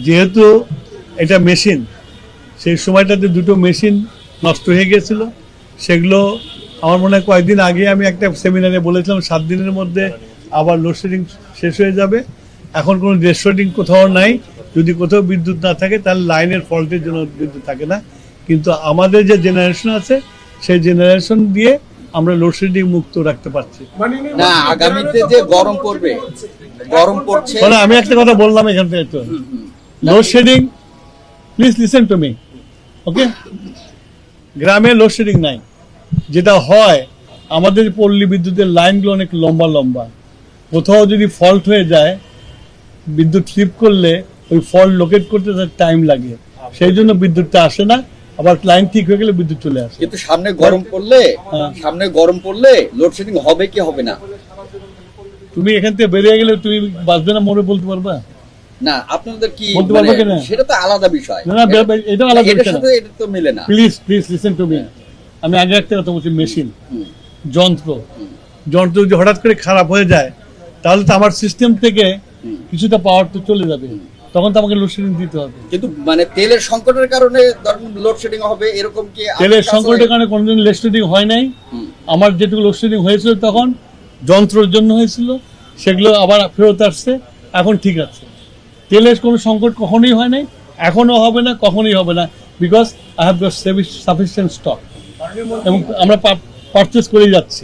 যেহেতু এটা মেশিন, সেই সময়টাতে দুটো মেশিন নষ্ট হয়ে গিয়েছিল। সেগুলো আমার মনে হয় কয়েকদিন আগে আমি একটা সেমিনারে বলেছিলাম 7 দিনের মধ্যে আবার লোডশেডিং শেষ হয়ে যাবে। এখন কোনো লোডশেডিং কোথাও নাই। যদি কোথাও বিদ্যুৎ না থাকে তাহলে লাইনের ফল্টের জন্য বিদ্যুৎ থাকে না। কিন্তু আমাদের যে জেনারেশন আছে সেই জেনারেশন দিয়ে আমরা লোডশেডিং মুক্ত রাখতে পারছি না। আগামীতে যে গরম পড়বে, গরম পড়ছে, মানে আমি একটা কথা বললাম এখান থেকে, তো load shedding, please listen to me, okay? গ্রামে লোডশেডিং নাই। যেটা হয়, আমাদের পল্লী বিদ্যুতের লাইনগুলো অনেক লম্বা লম্বা। কোথাও যদি ফল্ট হয়ে যায়, বিদ্যুৎ স্লিপ করলে ওই ফল্ট লোকেট করতে তার টাইম লাগে, সেই জন্য বিদ্যুৎটা আসে না। আবার লাইন ঠিক হয়ে গেলে বিদ্যুৎ চলে আসে। কিন্তু সামনে গরম পড়লে লোডশেডিং হবে কি হবে না? তুমি এখান থেকে বেরিয়ে গেলে তুমি বাঁচবে না মরে বলতে পারবা না, আপনাদের কি বলতে পারবে কিনা? সেটা তো আলাদা বিষয়। না, এটা আলাদা এটার বিষয় না। সাথে এটা তো মিলে না। Please listen to me. আমি আগে একটা কথা বলছি, মেশিন, যন্ত্র যদি হঠাৎ করে খারাপ হয়ে যায়, তাহলে তো আমার সিস্টেম থেকে কিছুটা পাওয়ার তো চলে যাবে, তখন তো আমাকে লোডশেডিং দিতে হবে। কিন্তু মানে তেলের সংকটের কারণে লোডশেডিং হবে এরকম কি? তেলের সংকটের কারণে কোনোদিন লোডশেডিং হয় নাই। আমার যেটুকু লোডশেডিং হয়েছিল তখন যন্ত্রের জন্য হয়েছিল, সেগুলো আবার ফেরত আসছে, এখন ঠিক আছে। তেলের কোনো সংকট কখনোই হয় নাই, এখনো হবে না, কখনোই হবে না, because I have got sufficient stock এবং আমরা পারচেস করে যাচ্ছি।